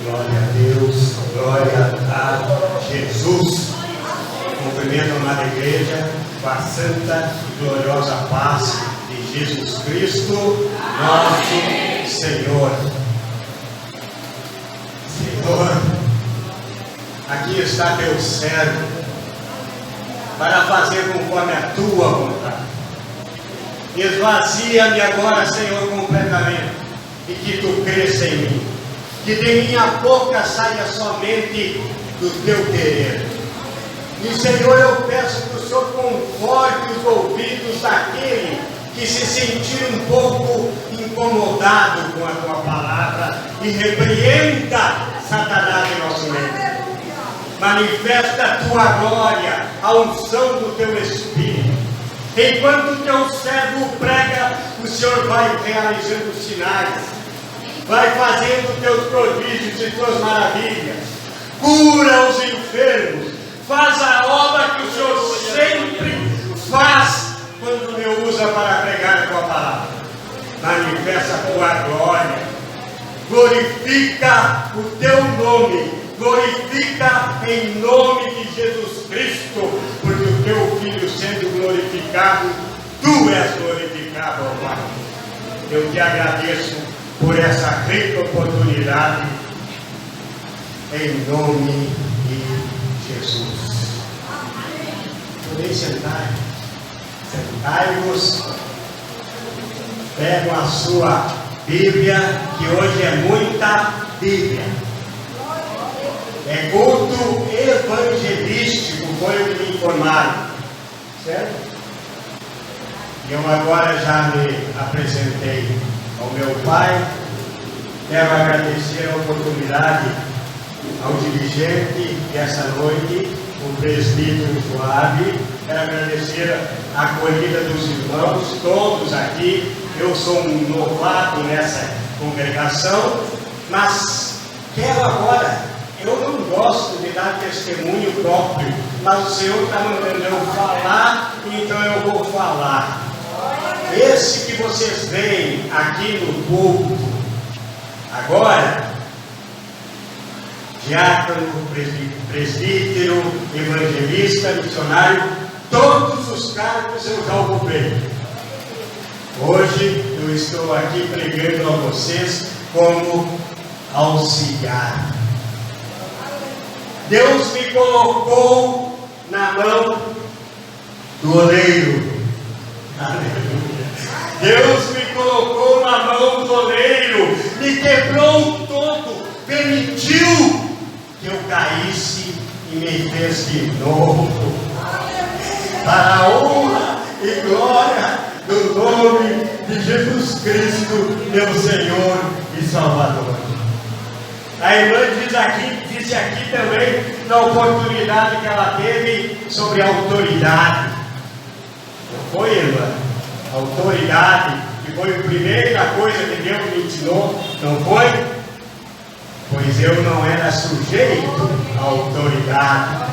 Glória a Deus, glória a Jesus. Cumprimento a amada igreja com a santa e gloriosa paz de Jesus Cristo, nosso Senhor. Senhor, aqui está teu servo para fazer conforme a tua vontade. Esvazia-me agora, Senhor, completamente, e que tu cresça em mim. Que de minha boca saia somente do teu querer. E, Senhor, eu peço que o Senhor conforte os ouvidos daquele que se sentir um pouco incomodado com a tua palavra e repreenda Satanás em nosso meio. Manifesta a tua glória, a unção do teu Espírito. Enquanto o teu servo prega, o Senhor vai realizando sinais, vai fazendo teus prodígios e tuas maravilhas, cura os enfermos, faz a obra que o Senhor sempre faz quando me usa para pregar a tua palavra. Manifesta a tua glória, glorifica o teu nome, glorifica em nome de Jesus Cristo, porque o teu Filho sendo glorificado, tu és glorificado, ó Pai. Eu te agradeço por essa rica oportunidade, em nome de Jesus. Podem sentar, sentai-vos, pegam a sua Bíblia, que hoje é muita Bíblia. É culto evangelístico, foi o que me informaram, certo? Eu agora já me apresentei ao meu pai. Quero agradecer a oportunidade ao dirigente dessa noite, o presbítero Joab. Quero agradecer a acolhida dos irmãos, todos aqui. Eu sou um novato nessa congregação, mas quero agora. Eu não gosto de dar testemunho próprio, mas o Senhor está mandando eu falar, então eu vou falar. Esse que vocês veem aqui no púlpito, agora, diácono, presbítero, evangelista, missionário, todos os cargos eu já ocupei. Hoje eu estou aqui pregando a vocês como auxiliar. Deus me colocou na mão do oleiro. Aleluia. Deus me colocou na mão do oleiro, me quebrou todo, permitiu que eu caísse e me fez de novo. Para a honra e glória do nome de Jesus Cristo, meu Senhor e Salvador. A irmã disse aqui também, na oportunidade que ela teve sobre a autoridade. Não foi, irmã? A autoridade, que foi a primeira coisa que Deus me ensinou, não foi? Pois eu não era sujeito à autoridade.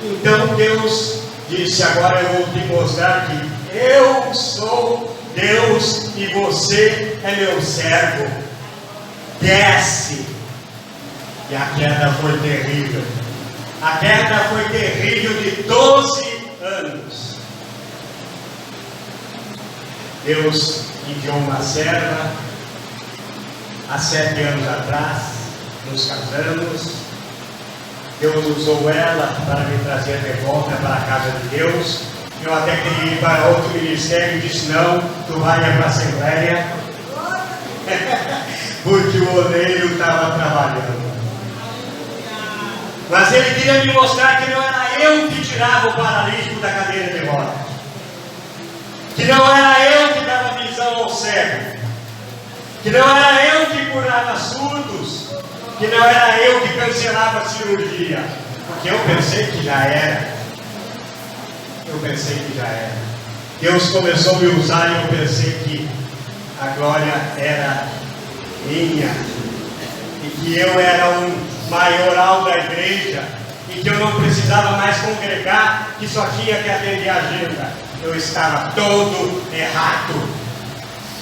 Então Deus disse, agora eu vou te mostrar que eu sou Deus e você é meu servo. Desce. E a queda foi terrível. A queda foi terrível de 12 anos. Deus enviou uma serva há 7 anos atrás, nos casamos. Deus usou ela para me trazer de volta para a casa de Deus. Eu até queria ir para outro ministério e disse, não, tu vai para a Assembleia. Porque o oleiro estava trabalhando. Mas ele queria me mostrar que não era eu que tirava o paralítico da cadeira de rodas, que não era eu que dava visão ao cego, que não era eu que curava surdos, que não era eu que cancelava a cirurgia, porque eu pensei que já era. Deus começou a me usar e eu pensei que a glória era minha, e que eu era um maioral da igreja, e que eu não precisava mais congregar, que só tinha que atender a agenda. eu estava todo errado.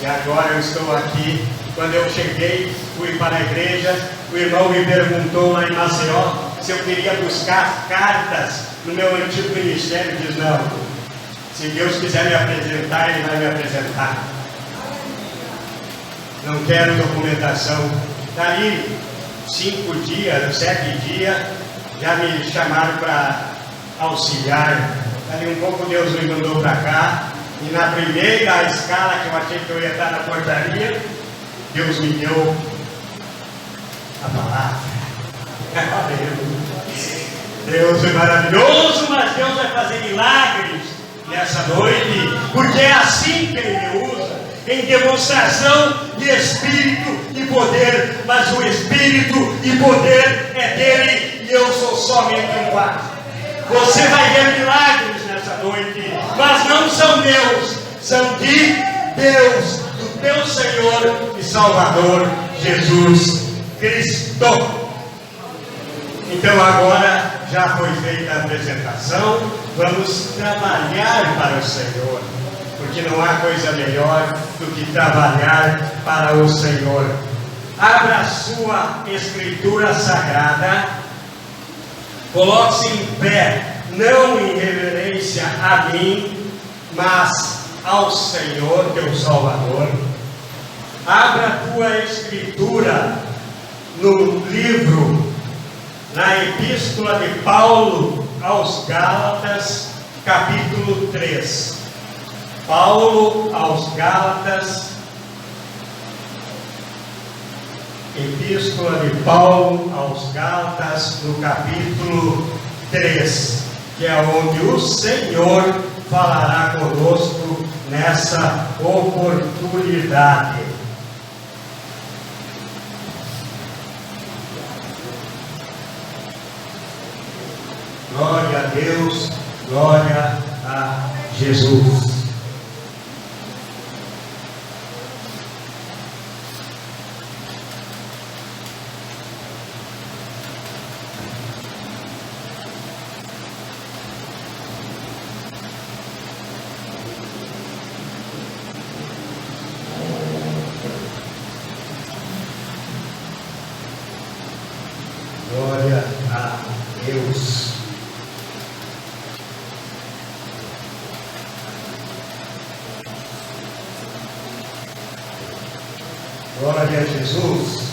E agora eu estou aqui. Quando eu cheguei, fui para a igreja, o irmão me perguntou lá em Maceió se eu queria buscar cartas no meu antigo ministério. Diz: não, se Deus quiser me apresentar, Ele vai me apresentar. Não quero documentação. Dali 5 dias, 7 dias, já me chamaram para auxiliar. Dali um pouco Deus me mandou para cá. E na primeira escala que eu achei que eu ia estar na portaria, Deus me deu a palavra. Deus é maravilhoso, mas Deus vai fazer milagres nessa noite, porque é assim que Ele me usa, em demonstração de Espírito e poder. Mas o Espírito e poder é dele e eu sou somente um vaso. Você vai ver milagres nessa noite, mas não são meus, são de Deus, do teu Senhor e Salvador Jesus Cristo. Então agora já foi feita a apresentação, vamos trabalhar para o Senhor, porque não há coisa melhor do que trabalhar para o Senhor. Abra a sua Escritura Sagrada, coloque-se em pé, não em reverência a mim, mas ao Senhor, teu Salvador. Abra a tua Escritura no livro, na Epístola de Paulo aos Gálatas, capítulo 3. Paulo aos Gálatas, Epístola de Paulo aos Gálatas, no capítulo 3, que é onde o Senhor falará conosco nessa oportunidade. Glória a Deus, glória a Jesus. Glória a Deus. Glória a Jesus.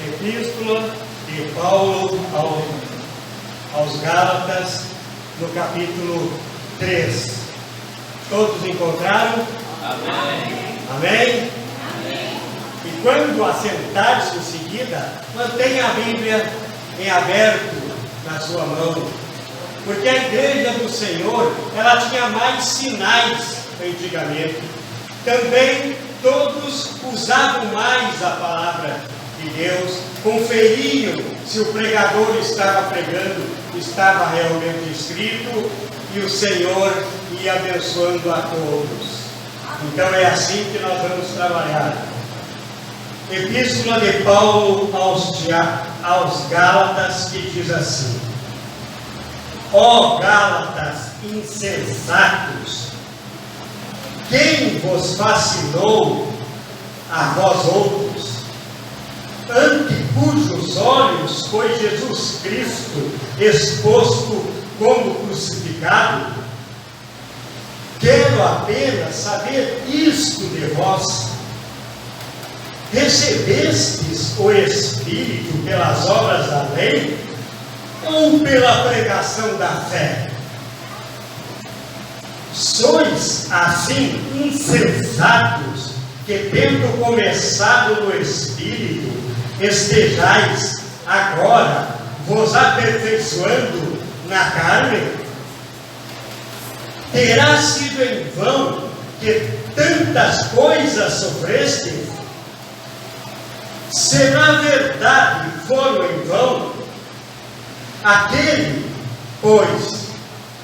Epístola de Paulo aos Gálatas, no capítulo 3. Todos encontraram? Amém. Amém? Amém. E quando assentares em seguida, mantenha a Bíblia em aberto na sua mão, porque a igreja do Senhor, ela tinha mais sinais antigamente. Também todos usavam mais a palavra de Deus, conferiam se o pregador estava pregando, estava realmente escrito, e o Senhor ia abençoando a todos. Então é assim que nós vamos trabalhar. Epístola de Paulo aos Gálatas, que diz assim: ó Gálatas insensatos, quem vos fascinou a vós outros, ante cujos olhos foi Jesus Cristo exposto como crucificado? Quero apenas saber isto de vós: recebestes o Espírito pelas obras da lei ou pela pregação da fé? Sois assim insensatos, que tendo começado no Espírito, estejais agora vos aperfeiçoando na carne? Terá sido em vão que tantas coisas sofrestes? Se na verdade foram em vão, aquele, pois,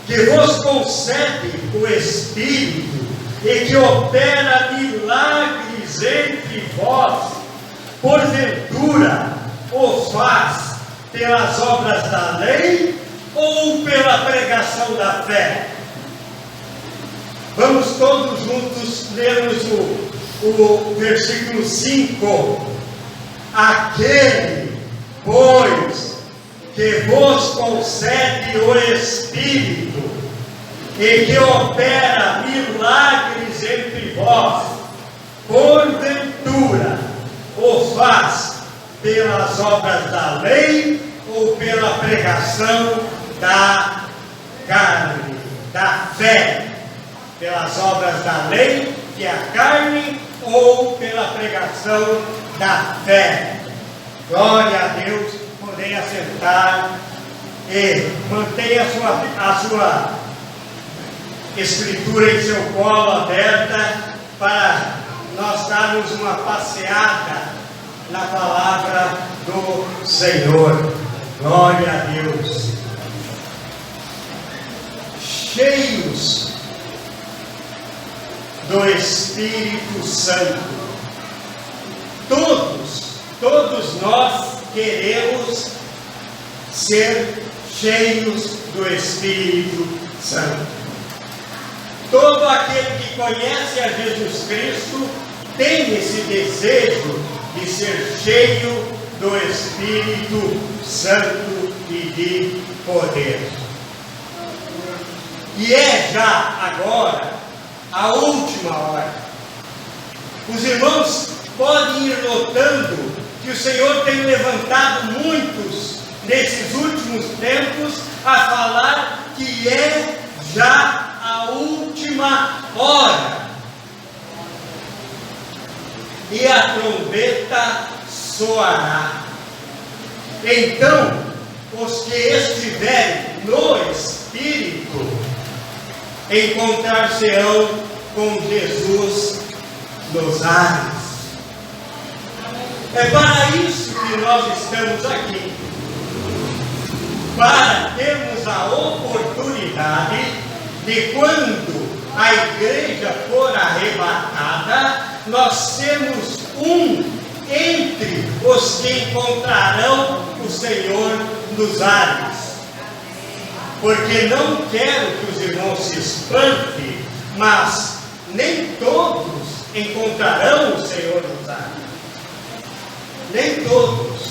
que vos concede o Espírito e que opera milagres entre vós, porventura o faz pelas obras da lei ou pela pregação da fé? todos juntos lermos o versículo 5. Aquele, pois, que vos concede o Espírito e que opera milagres entre vós, porventura o faz pelas obras da lei ou pela pregação da carne, da fé, pelas obras da lei, que é a carne, ou pela pregação da fé. Glória a Deus. Podem assentar e mantenha a sua escritura em seu colo aberta para nós darmos uma passeada na palavra do Senhor. Glória a Deus. Cheios do Espírito Santo. Todos nós queremos ser cheios do Espírito Santo. Todo aquele que conhece a Jesus Cristo tem esse desejo de ser cheio do Espírito Santo e de poder. E é já agora a última hora. Os irmãos podem ir notando que o Senhor tem levantado muitos nesses últimos tempos a falar que é já a última hora. E a trombeta soará. Então, os que estiverem no Espírito encontrar-se-ão com Jesus nos ares. É para isso que nós estamos aqui, para termos a oportunidade de, quando a igreja for arrebatada, nós sermos um entre os que encontrarão o Senhor nos ares. Porque não quero que os irmãos se espantem, mas nem todos encontrarão o Senhor nos ares. Nem todos.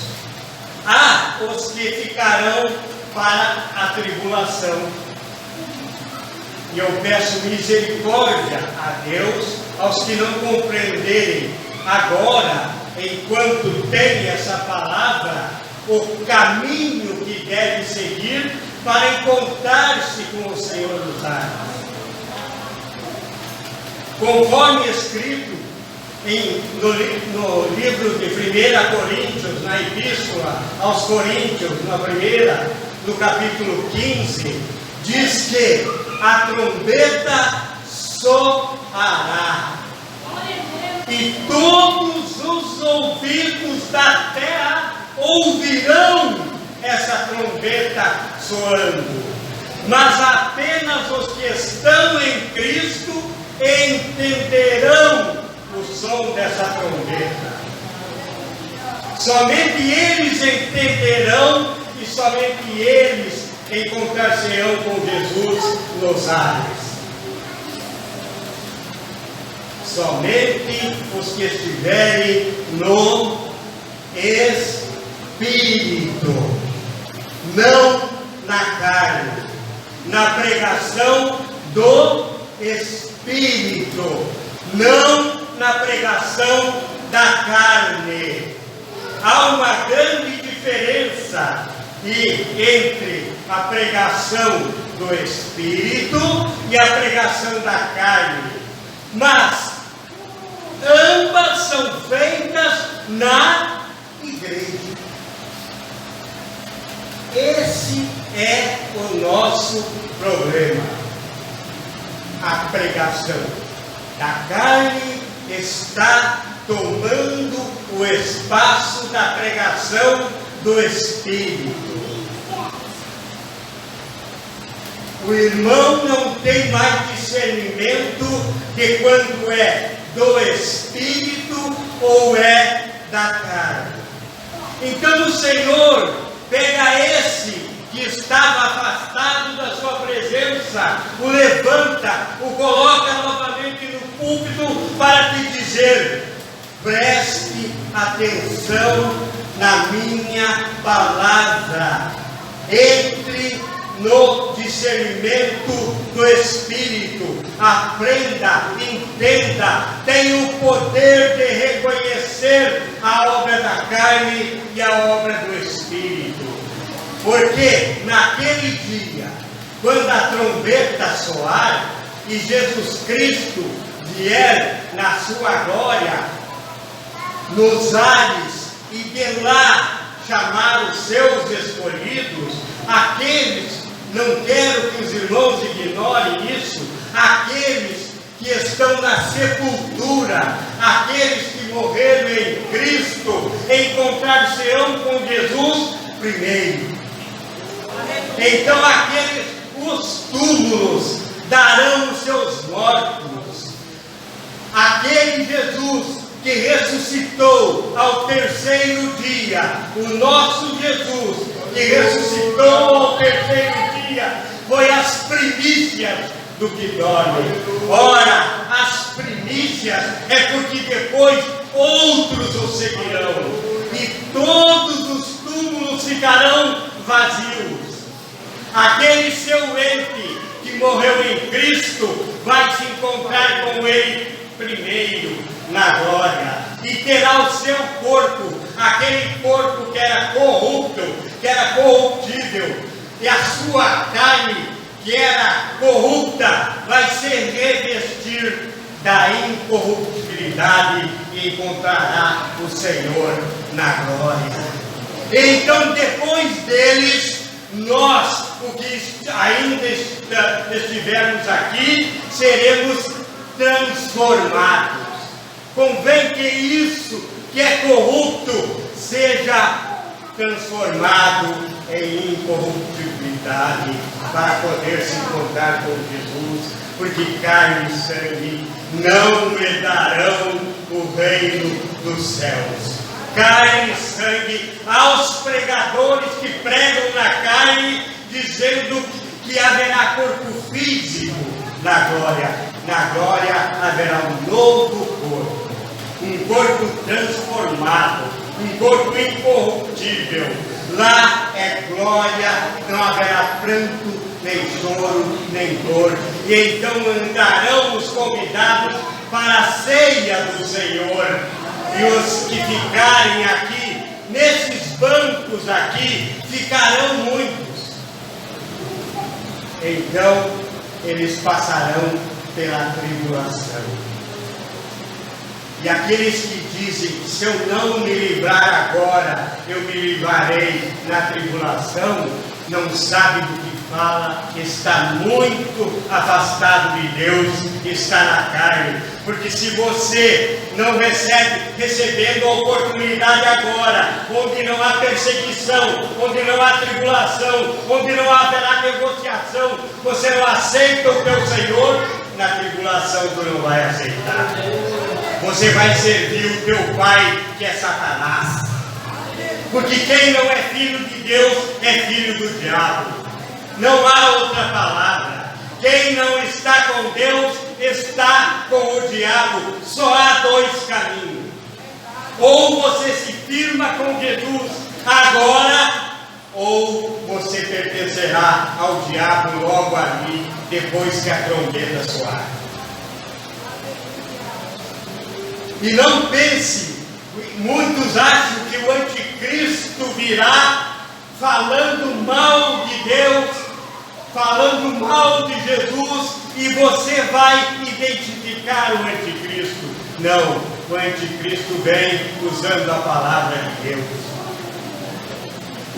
Há os que ficarão para a tribulação. E eu peço misericórdia a Deus aos que não compreenderem agora, enquanto tem essa palavra, o caminho que deve seguir para encontrar-se com o Senhor dos ares. Conforme escrito no livro de 1 Coríntios, na Epístola aos Coríntios, no capítulo 15, diz que a trombeta soará e todos os ouvidos da terra ouvirão essa trombeta soando, mas apenas os que estão em Cristo entenderão o som dessa trombeta. Somente eles entenderão e somente eles encontrar-se-ão com Jesus nos ares. Somente os que estiverem no Espírito, não na carne, na pregação do Espírito, não na pregação da carne. Há uma grande diferença entre a pregação do Espírito e a pregação da carne, mas ambas são feitas na igreja. Esse é o nosso problema. A pregação da carne está tomando o espaço da pregação do Espírito. O irmão não tem mais discernimento de quando é do Espírito ou é da carne. Então o Senhor pega esse que estava afastado da sua presença, o levanta, o coloca novamente preste atenção na minha palavra, entre no discernimento do Espírito, aprenda, entenda, tenha o poder de reconhecer a obra da carne e a obra do Espírito, porque naquele dia, quando a trombeta soar e Jesus Cristo vier na sua glória, nos ares, e de lá chamar os seus escolhidos, aqueles, não quero que os irmãos ignorem isso, aqueles que estão na sepultura, aqueles que morreram em Cristo, encontrar-se-ão com Jesus primeiro. Então os túmulos darão os seus mortos. Aquele Jesus que ressuscitou ao terceiro dia, o nosso Jesus que ressuscitou ao terceiro dia, foi as primícias do que dorme. Ora, as primícias é porque depois outros o seguirão, e todos os túmulos ficarão vazios. Aquele seu ente que morreu em Cristo vai se encontrar com ele primeiro na glória, e terá o seu corpo, aquele corpo que era corrupto, que era corruptível, e a sua carne que era corrupta vai se revestir da incorruptibilidade e encontrará o Senhor na glória. Então, depois deles, nós, o que ainda estivermos aqui, seremos transformados. Convém que isso que é corrupto seja transformado em incorruptibilidade, para poder se encontrar com Jesus, porque carne e sangue não herdarão o reino dos céus. Carne e sangue aos pregadores que pregam na carne, dizendo que haverá corpo físico na glória. Na glória haverá um novo corpo, um corpo transformado, um corpo incorruptível. Lá é glória, não haverá pranto, nem choro, nem dor. E então andarão os convidados para a ceia do Senhor. E os que ficarem aqui, nesses bancos aqui, ficarão muitos. Então eles passarão pela tribulação. E aqueles que dizem, se eu não me livrar agora, eu me livrarei na tribulação, não sabem do que fala, está muito afastado de Deus, está na carne. Porque se você não recebendo a oportunidade agora, onde não há perseguição, onde não há tribulação, onde não haverá negociação, você não aceita o teu Senhor, na tribulação tu não vai aceitar. Você vai servir o teu pai, que é Satanás. Porque quem não é filho de Deus é filho do diabo. Não há outra palavra. Quem não está com Deus está com o diabo. Só há dois caminhos. Ou você se firma com Jesus agora, ou você pertencerá ao diabo logo ali, depois que a trombeta soar. E não pense, muitos acham que o anticristo virá falando mal de Deus, falando mal de Jesus, e você vai identificar o anticristo. Não, o anticristo vem usando a palavra de Deus.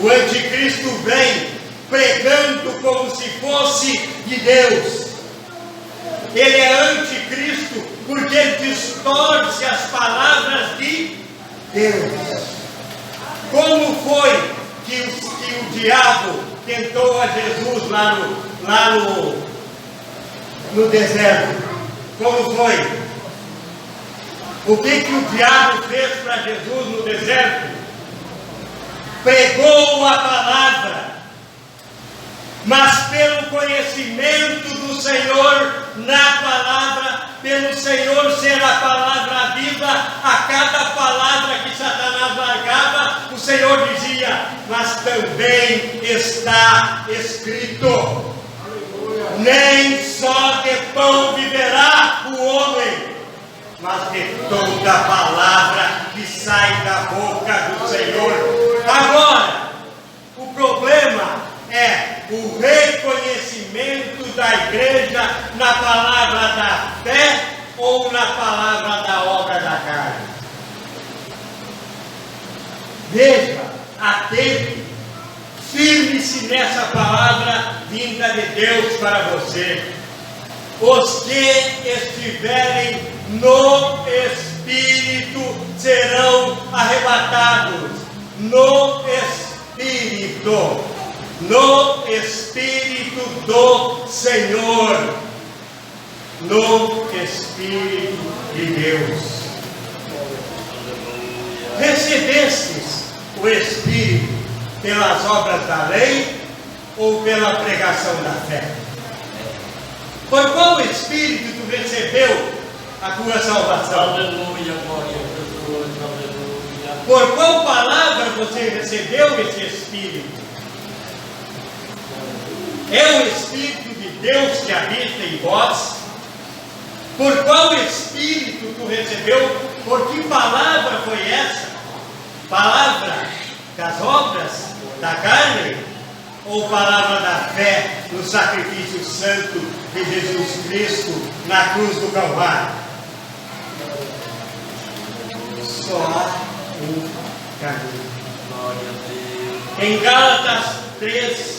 O anticristo vem pregando como se fosse de Deus. Ele é anticristo porque ele distorce as palavras de Deus. Como foi que o diabo tentou a Jesus lá no deserto? Como foi? O que o diabo fez para Jesus no deserto? Pregou a palavra, mas pelo conhecimento do Senhor na palavra, pelo Senhor ser a palavra viva. A cada palavra que Satanás largava, o Senhor dizia: mas também está escrito: nem só de pão viverá o homem, mas de toda palavra que sai da boca do Senhor. Agora, o problema é o reconhecimento da igreja na palavra da fé ou na palavra da obra da carne. Veja, atente, firme-se nessa palavra vinda de Deus para você. Os que estiverem no Espírito serão arrebatados. No Espírito do Senhor, no Espírito de Deus. Recebestes o Espírito pelas obras da lei ou pela pregação da fé? Por qual Espírito tu recebeu a tua salvação? Aleluia, glória a Deus, aleluia. Por qual palavra você recebeu esse Espírito? É o Espírito de Deus que habita em vós? Por qual Espírito tu recebeu? Por que palavra foi essa? Palavra das obras da carne? Ou palavra da fé no sacrifício santo de Jesus Cristo na cruz do Calvário? Só há um caminho. Glória a Deus. Em Gálatas 3,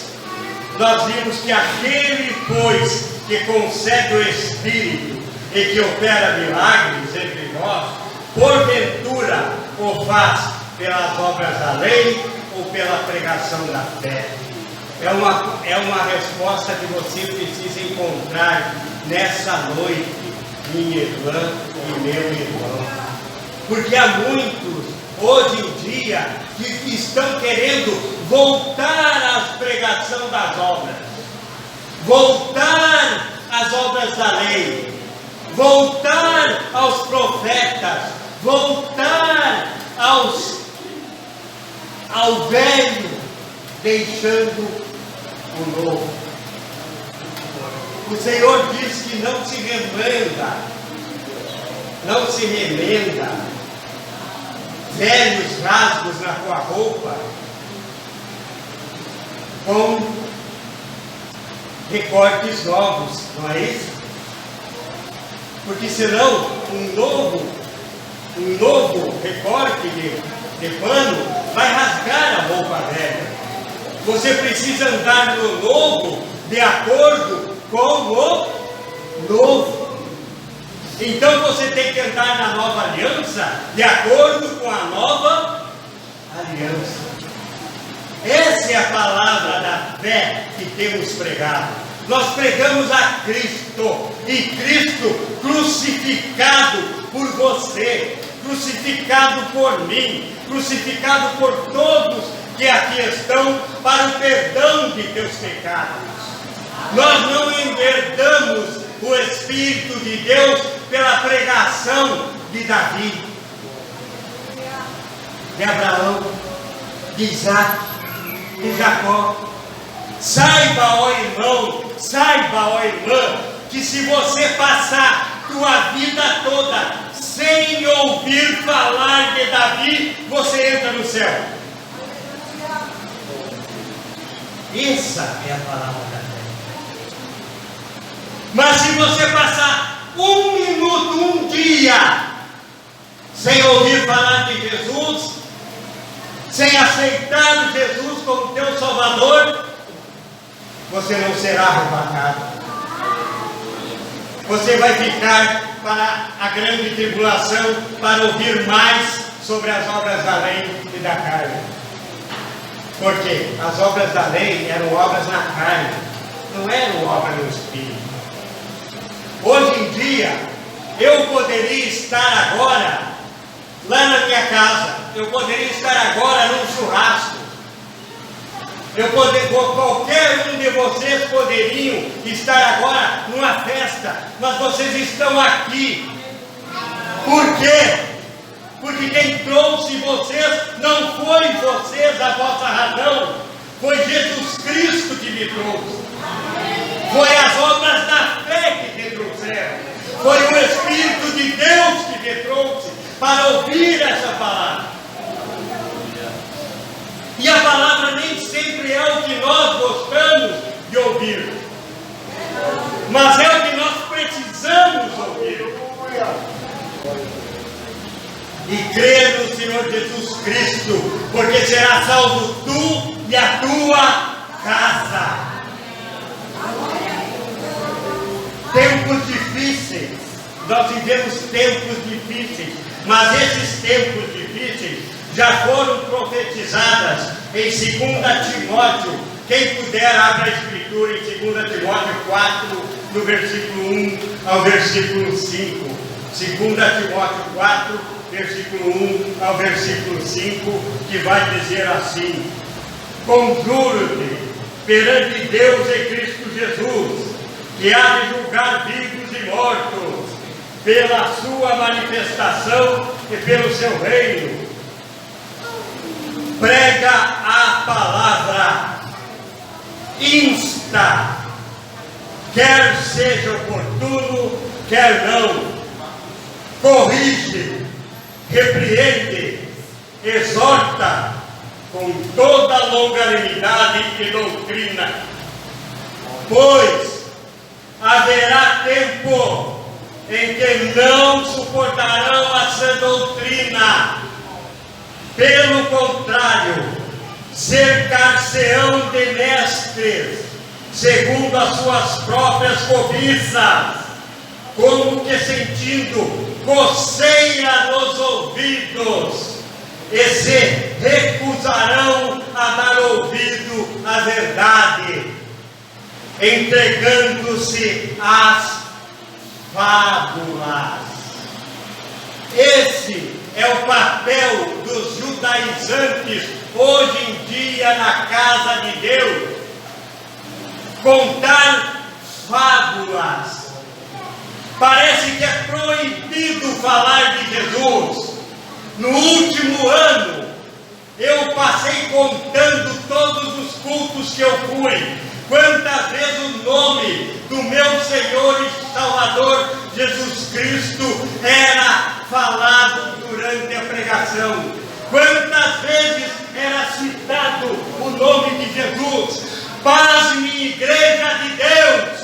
nós vimos que aquele, pois, que concede o Espírito e que opera milagres entre nós, porventura o faz pelas obras da lei ou pela pregação da fé? É uma resposta que você precisa encontrar nessa noite, minha irmã e meu irmão. Porque há muitos, hoje em dia, que estão querendo voltar à pregação das obras, voltar às obras da lei, voltar aos profetas, voltar ao velho, deixando o novo. O Senhor diz que não se remenda velhos rasgos na tua roupa com recortes novos, não é isso? Porque senão um novo recorte de pano vai rasgar a roupa velha. Você precisa andar no novo de acordo com o novo. Então você tem que andar na nova aliança de acordo com a nova aliança. Essa é a palavra da fé que temos pregado. Nós pregamos a Cristo, e Cristo crucificado por você, crucificado por mim, crucificado por todos que aqui estão, para o perdão de teus pecados. Nós não herdamos o Espírito de Deus pela pregação de Davi, de Abraão, de Isaac, de Jacó. Saiba, ó irmão, saiba, ó irmã, que se você passar tua vida toda sem ouvir falar de Davi, você entra no céu. Essa é a palavra da fé. Mas se você passar um minuto, um dia, sem ouvir falar de Jesus, sem aceitar Jesus como teu Salvador, você não será arrebatado. Você vai ficar para a grande tribulação para ouvir mais sobre as obras da lei e da carne. Porque as obras da lei eram obras na carne, não eram obras no Espírito. Hoje em dia, eu poderia estar agora lá na minha casa, eu poderia estar agora num churrasco, Qualquer um de vocês poderiam estar agora numa festa, mas vocês estão aqui. Por quê? Porque quem trouxe vocês não foi vocês a vossa razão, foi Jesus Cristo que me trouxe. Foi as obras da fé que te trouxeram. Foi o Espírito de Deus que te trouxe para ouvir essa palavra. E a palavra nem sempre é o que nós gostamos de ouvir, mas é o que nós precisamos ouvir. E crer no Senhor Jesus Cristo, porque será salvo tu e a tua casa. Tempos difíceis, nós vivemos tempos difíceis, mas esses tempos difíceis já foram profetizadas em 2 Timóteo. Quem puder, abra a Escritura em 2 Timóteo 4, do versículo 1 ao versículo 5. 2 Timóteo 4, versículo 1 ao versículo 5, que vai dizer assim: conjuro-te perante Deus em Cristo Jesus, que há de julgar vivos e mortos, pela sua manifestação e pelo seu reino. Prega a palavra, insta, quer seja oportuno, quer não, corrige, repreende, exorta com toda longanimidade e doutrina, pois haverá tempo em que não suportarão a sã doutrina. Pelo contrário, cercar-se-ão de mestres, segundo as suas próprias cobiças, como que sentindo coceira nos ouvidos, e se recusarão a dar ouvido à verdade, entregando-se às fábulas. Esse é o papel dos judaizantes hoje em dia na casa de Deus: contar fábulas. Parece que é proibido falar de Jesus. No último ano, eu passei contando todos os cultos que eu fui, quantas vezes o nome do meu Senhor e Salvador Jesus Cristo era falado durante a pregação, quantas vezes era citado o nome de Jesus. Pasme, igreja de Deus,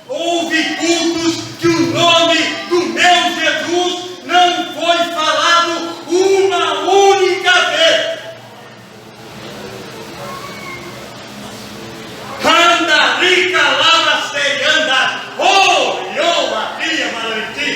houve cultos que o nome do meu Jesus não foi falado uma única vez. Anda, rica, lava, anda, oh, eu, aqui, Maranti,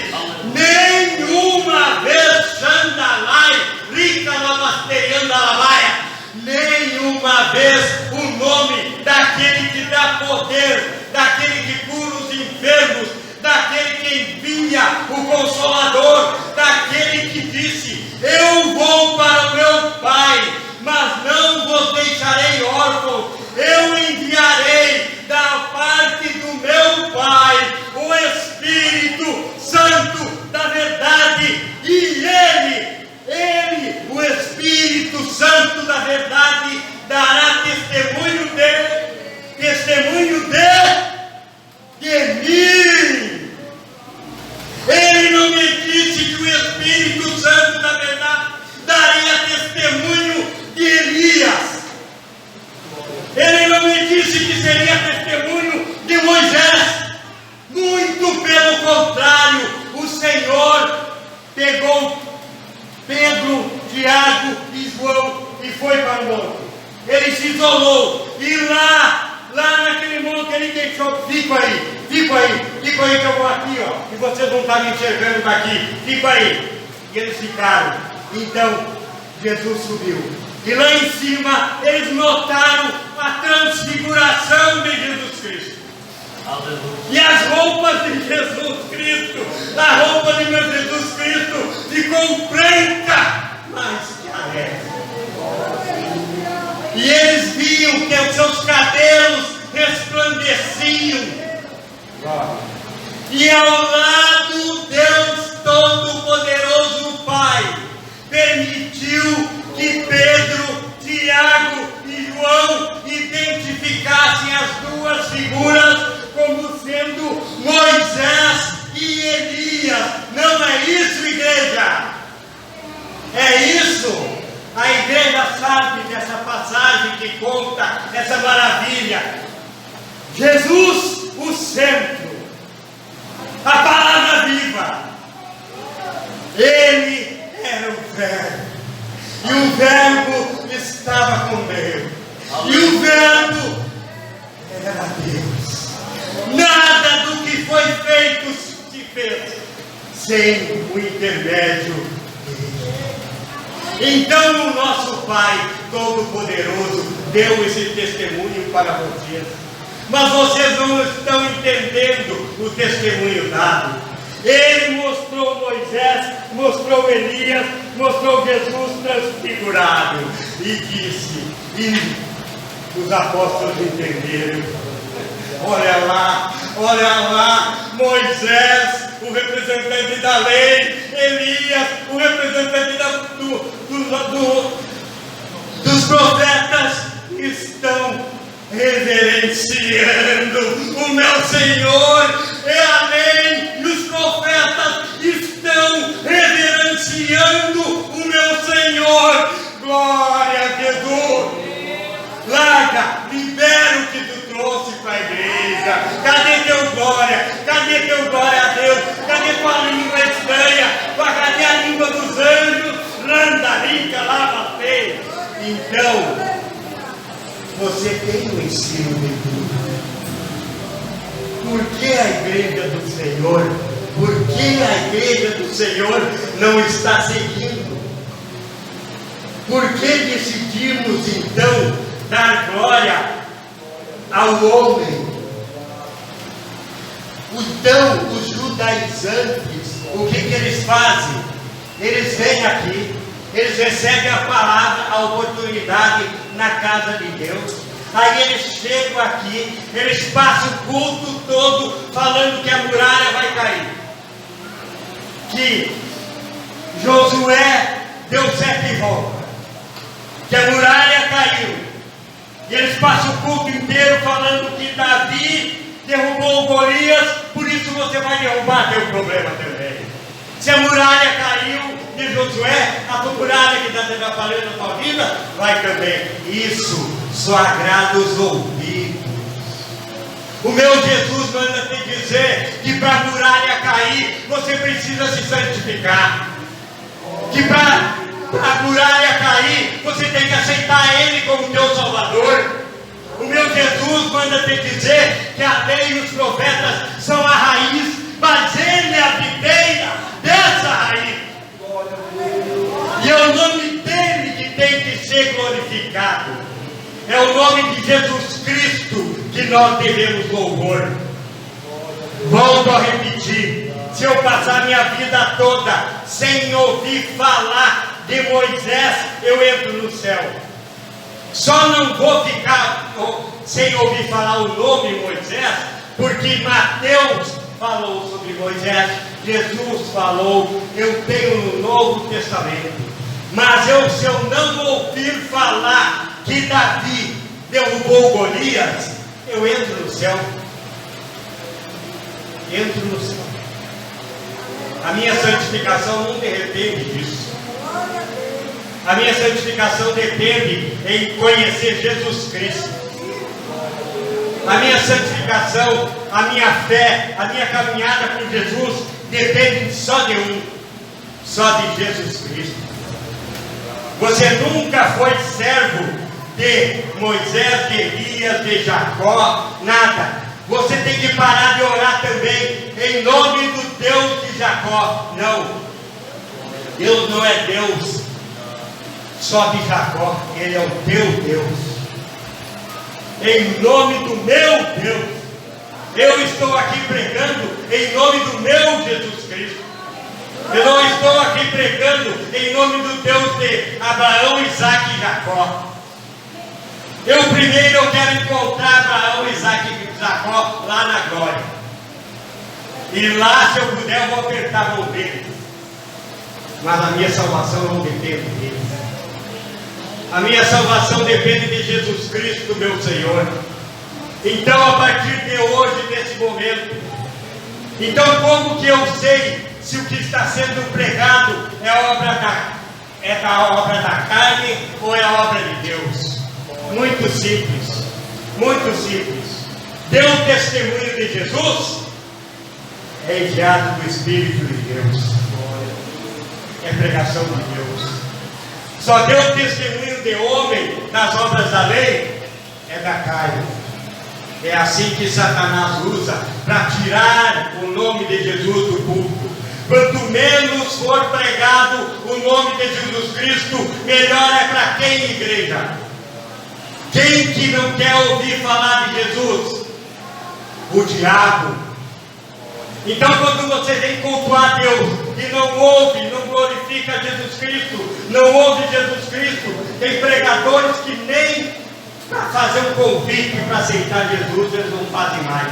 nenhuma vez, Xandalai, rica, lava, anda, lavaia, nenhuma vez o nome daquele que dá poder, daquele que cura os enfermos, daquele que envia o Consolador, daquele que disse: eu vou para o meu Pai, mas não vos deixarei órfãos, eu enviarei da parte do meu Pai o Espírito Santo da verdade, e Ele, o Espírito Santo da verdade, dará testemunho de mim. Ele não me disse que o Espírito Santo da verdade daria testemunho de Elias. Ele não me disse que seria testemunho de Moisés. Muito pelo contrário, o Senhor pegou Pedro, Tiago e João e foi para o monte. Ele se isolou, e lá naquele monte ele deixou: fico aí que eu vou aqui, ó, e vocês não estão me enxergando daqui, fico aí. E eles ficaram. Então Jesus subiu, e lá em cima eles notaram a transfiguração de Jesus Cristo. Aleluia. E as roupas de Jesus Cristo, a roupa de meu Jesus Cristo ficou branca, mas que alegre. E eles viam os seus cabelos resplandeciam. E ao lado, Deus Todo-Poderoso Pai permitiu que Pedro, Tiago e João identificassem as duas figuras como sendo Moisés e Elias. Não é isso, igreja? É isso. A igreja sabe dessa passagem que conta essa maravilha. Jesus, o centro, a palavra viva. Ele era o Verbo, e o Verbo estava com Deus, e o Verbo era Deus. Nada do que foi feito se fez sem o intermédio dele. Então o nosso Pai Todo-Poderoso deu esse testemunho para vocês, mas vocês não estão entendendo o testemunho dado. Ele mostrou Moisés, mostrou Elias, mostrou Jesus transfigurado e disse, e os apóstolos entenderam. Olha lá, Moisés, o representante da lei, Elias, o representante dos profetas, estão reverenciando o meu Senhor, é a lei, e os profetas estão reverenciando o meu Senhor. Glória a Jesus. Larga, libera o que tu trouxe para a igreja. Cadê teu glória? Cadê teu glória a Deus? Cadê tua língua estranha? Cadê a língua dos anjos? Randarica, lava feia. Então, você tem o ensino de tudo. Por que a igreja do Senhor? Por que a igreja do Senhor não está seguindo? Por que decidimos então dar glória ao homem? Então, os judaizantes, o que eles fazem? Eles vêm aqui, eles recebem a palavra, a oportunidade na casa de Deus. Aí eles chegam aqui, eles passam o culto todo falando que a muralha vai cair, que Josué deu 7 voltas, que a muralha caiu. E eles passam o culto inteiro falando que Davi derrubou o Golias, por isso você vai derrubar teu problema também. Se a muralha caiu de Josué, a muralha que está atrapalhando a tua vida vai também. Isso só agrada os ouvidos. O meu Jesus manda te dizer que para a muralha cair, você precisa se santificar. Que para a muralha cair, você tem que aceitar Ele como teu Salvador. O meu Jesus manda te dizer que a lei e os profetas são a raiz, mas Ele é a videira dessa raiz. E é o nome dele que tem que ser glorificado. É o nome de Jesus Cristo que nós devemos louvor. Volto a repetir: se eu passar minha vida toda sem ouvir falar de Moisés, eu entro no céu. Só não vou ficar sem ouvir falar o nome Moisés, porque Mateus falou sobre Moisés, Jesus falou, eu tenho no Novo Testamento. Mas se eu não ouvir falar que Davi derrubou Golias, eu entro no céu. Entro no céu. A minha santificação não depende disso. A minha santificação depende em conhecer Jesus Cristo. A minha santificação, a minha fé, a minha caminhada com Jesus depende só de um, só de Jesus Cristo. Você nunca foi servo de Moisés, de Elias, de Jacó, nada. Você tem que parar de orar também em nome do Deus de Jacó. Não, Deus não é Deus só de Jacó, Ele é o teu Deus. Em nome do meu Deus, eu estou aqui pregando em nome do meu Jesus Cristo. Eu não estou aqui pregando em nome do Deus de Abraão, Isaac e Jacó. Primeiro eu quero encontrar Abraão, Isaac e Jacó lá na glória. E lá, se eu puder, eu vou apertar a mão dele. Mas a minha salvação não depende dele. A minha salvação depende de Jesus Cristo, meu Senhor. Então, a partir de hoje, nesse momento, então como que eu sei se o que está sendo pregado é da obra da carne ou é a obra de Deus? Muito simples, muito simples. Deu um testemunho de Jesus, é enviado do Espírito de Deus, é pregação de Deus. Só deu testemunho de homem nas obras da lei, é da carne. É assim que Satanás usa para tirar o nome de Jesus do púlpito. Quanto menos for pregado o nome de Jesus Cristo, melhor é para quem, igreja? Quem que não quer ouvir falar de Jesus? O diabo. Então, quando você vem cultuar Deus e não ouve, não glorifica Jesus Cristo, não ouve Jesus Cristo, tem pregadores que nem para fazer um convite para aceitar Jesus, eles não fazem mais.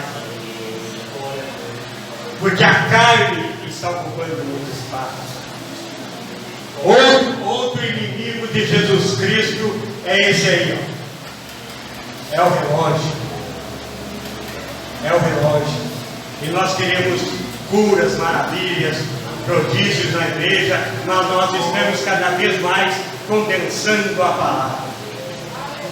Porque a carne está ocupando muito espaço. Outro inimigo de Jesus Cristo é esse aí, ó. É o relógio. É o relógio. E nós queremos curas, maravilhas, prodígios na igreja, mas nós estamos cada vez mais condensando a palavra.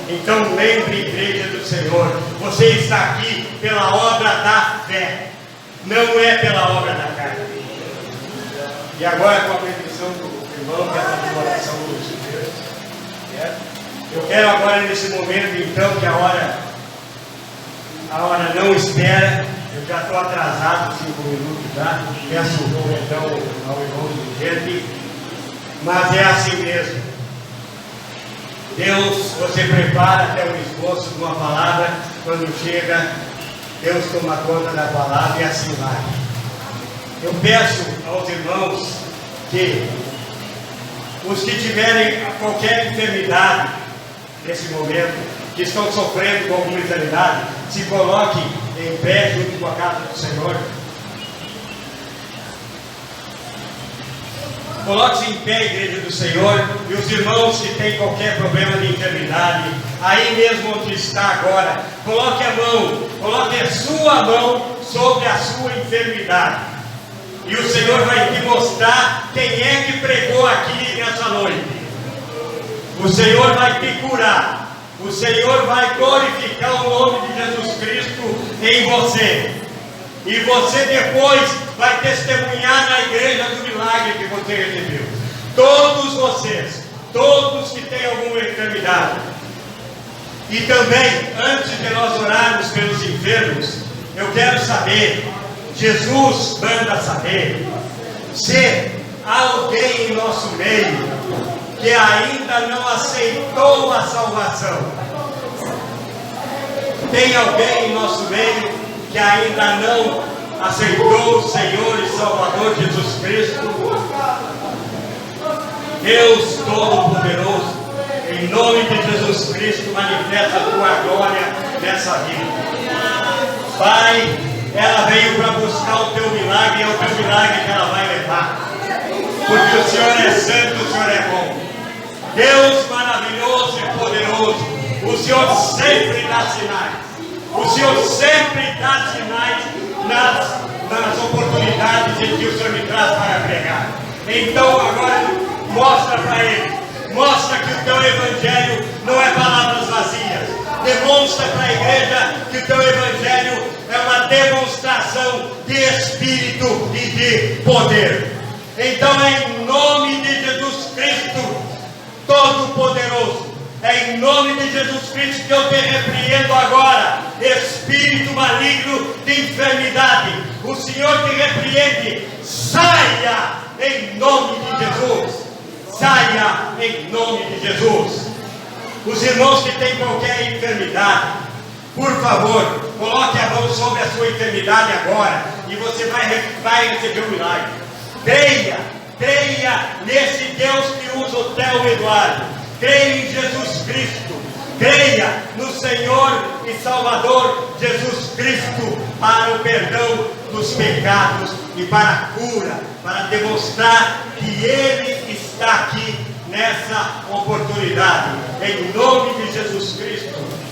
Então lembre, igreja do Senhor, você está aqui pela obra da fé, não é pela obra da carne. E agora, com a permissão do irmão, que é a oração do Deus, eu quero agora, nesse momento, então, que a hora não espera. Eu já estou atrasado 5 minutos já, peço perdão ao irmão dirigente, mas é assim mesmo. Deus, você prepara até o esboço de uma palavra, quando chega, Deus toma conta da palavra e assim vai. Eu peço aos irmãos que os que tiverem qualquer enfermidade nesse momento, que estão sofrendo com alguma enfermidade, se coloquem em pé junto com a casa do Senhor. Coloque-se em pé, igreja do Senhor, e os irmãos que têm qualquer problema de enfermidade, aí mesmo onde está agora, coloque a sua mão sobre a sua enfermidade, e o Senhor vai te mostrar quem é que pregou aqui nessa noite. O Senhor vai te curar, o Senhor vai glorificar o nome de Jesus Cristo em você. E você depois vai testemunhar na igreja do milagre que você recebeu. Todos vocês, todos que têm alguma enfermidade. E também, antes de nós orarmos pelos enfermos, eu quero saber, Jesus manda saber, se há alguém em nosso meio que ainda não aceitou a salvação. Tem alguém em nosso meio que ainda não aceitou o Senhor e Salvador Jesus Cristo? Deus Todo-Poderoso, em nome de Jesus Cristo, manifesta a tua glória nessa vida. Pai, ela veio para buscar o teu milagre, e é o teu milagre que ela vai levar, porque o Senhor é santo, o Senhor é bom. Deus maravilhoso e poderoso, o Senhor sempre dá sinais. O Senhor sempre dá sinais nas oportunidades em que o Senhor me traz para pregar. Então agora mostra para ele, mostra que o teu evangelho não é palavras vazias. Demonstra para a igreja que o teu evangelho é uma demonstração de espírito e de poder. Então é em nome de Jesus Cristo Todo-Poderoso, é em nome de Jesus Cristo que eu te repreendo agora, espírito maligno de enfermidade. O Senhor te repreende, saia em nome de Jesus, saia em nome de Jesus. Os irmãos que têm qualquer enfermidade, por favor, coloque a mão sobre a sua enfermidade agora, e você vai receber um milagre. Creia nesse Deus que usa o teu Eduardo. Creia em Jesus Cristo. Creia no Senhor e Salvador Jesus Cristo para o perdão dos pecados e para a cura, para demonstrar que Ele está aqui nessa oportunidade. Em nome de Jesus Cristo.